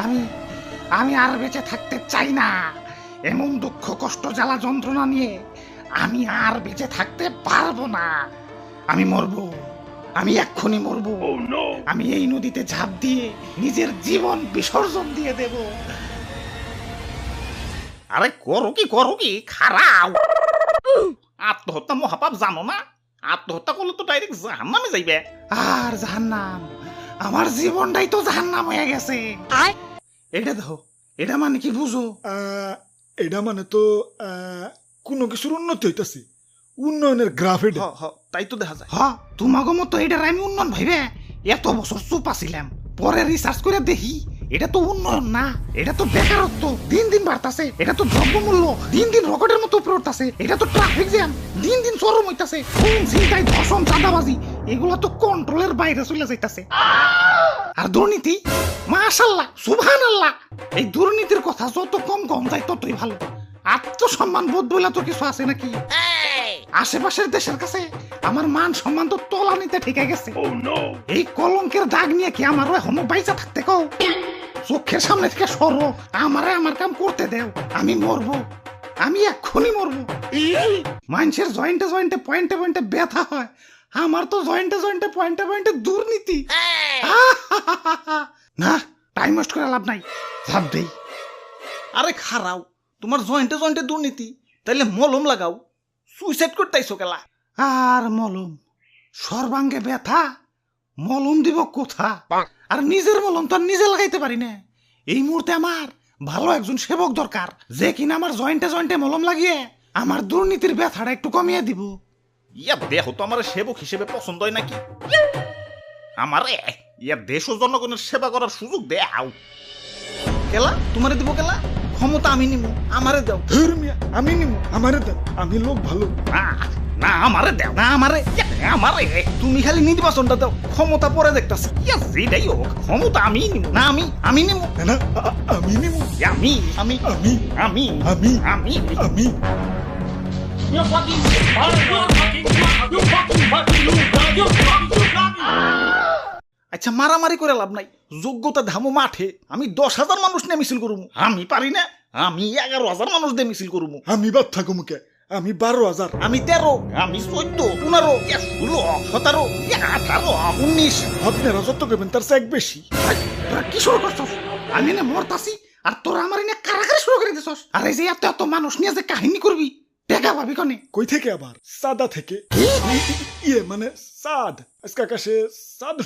আমি আমি আর বেঁচে থাকতে চাই না। এমন দুঃখ কষ্ট জ্বালা যন্ত্রণা নিয়ে আমি আর বেঁচে থাকতে পারবো না। আমি মরবো, আমি এক্ষুনি মরবো। আমি এই নদীতে ঝাঁপ দিয়ে নিজের জীবন বিসর্জন দিয়ে দেব। আরে করো কি খারাপ। আত্মহত্যা মহাপাপ জানো না? আত্মহত্যা করলে তো ডাইরেক্ট জাহান্নামে যাইবে। আর জাহান্নাম, আমার জীবনটাই তো জাহান্নাম হয়ে গেছে। এটা দেখো, এটা মানে কি বুঝো? এটা মানে তো কোনো কিছুর উন্নতি হইতাছে, উন্নয়নের গ্রাফ এটা। তাই তো দেখা যায়। তোমাকে মতো এটার আমি উন্নয়ন ভাইবে এত বছর চুপ আছিলাম, পরে রিসার্চ করে দেখি এটা তো উন্নয়ন না, এটা তো বেকারত্ব দিন দিন বাড়তাছে। এটা তো দ্রব্যমূল্য দিন দিন রকেটের মতো উপরে উঠতাছে। এটা তো ট্রাফিক জ্যাম দিন দিন চরম হইতাছে। খুন ছিনতাই ধর্ষণ চাঁদাবাজি এগুলা তো কন্ট্রোলের বাইরে চলে যাইতাছে। আর দুর্নীতি, মাশাআল্লাহ সুবহানাল্লাহ, এই দুর্নীতির কথা যত কম যায় ততই ভালো। আত্মসম্মান বোধ বলে তো কিছু আছে নাকি? আশেপাশের দেশের কাছে আমার মান সম্মান তো তলানিতে ঠিকে গেছে। এই কলঙ্কের দাগ নিয়ে কি আমার এখনো বাইচা থাকতে কও? চোখের সামনে থেকে সরো, আমারে আমার কাম করতে দেও। আমি মরবো, আমি এক্ষুনি মরবো। মানুষের জয়েন্টে জয়েন্টে পয়েন্টে পয়েন্টে ব্যথা হয়, আমার তো জয়েন্টে জয়েন্টে পয়েন্টে পয়েন্টে দুর্নীতি। না, টাইম ওয়েস্ট করে লাভ নাই, ঝাঁপ দেই। আরে খারাও, তোমার জয়েন্টে জয়েন্টে দুর্নীতি, তাইলে মলম লাগাও। সুইসাইড করতেইছো কেলা? আর মলম, সর্বাঙ্গে ব্যথা, মলম দিব কোথা? আর নিজের মলম তো আর নিজে লাগাইতে পারি না। এই মুহূর্তে আমার ভালো একজন সেবক দরকার, যে কিনা আমার জয়েন্টে জয়েন্টে মলম লাগিয়ে আমার দুর্নীতির ব্যথাটা একটু কমিয়ে দিব। ইয়া দেহ তো আমার সেবক হিসেবে পছন্দ হয় নাকি? আমারে ইয়া দেশ ও জনগণের সেবা করার সুযোগ দেও। কেলা তোমারে দিব কেলা? ক্ষমতা আমি নিমু, আমারে দাও। ধর্মিয়া আমি নিমু, আমারে দাও, আমি লোক ভালো। না আমারে দেও, না আমারে আমারে। তুমি খালি নির্বাচনটা দাও, ক্ষমতা পরে দেখতাছি। ইয়া যেটাই হোক, ক্ষমতা আমি নিমু। না আমি নিমু না আমি নিমু, আমি আমি আমি আমি আমি আমি আমি আচ্ছা মারামারি করে লাভ নাই, যোগ্যতা ধামো মাঠে। আমি 10,000 মানুষ নিয়ে মিছিল করুমু। আমি পারি না, আমি 11,000 মানুষ দিয়ে মিছিল করুমু। আমি বাদ থাকো মুখে, আমি 12,000, আমি 13, আমি 14, 15, 16, 17, 18, 19। আপনারা যত করবেন তার চেয়ে এক বেশি। তোরা কি শুরু করছস? আমি না মরতাছি আর তোরা আমার এনে কারাকারি শুরু করে দিছস। আর এই যে এত এত মানুষ নিয়ে যে কাহিনী করবি, টেকা পাবি কনে? কই থেকে আবার? সাদা থেকে। ইয়ে মানে সাদ, আজকে আকাশে সাদ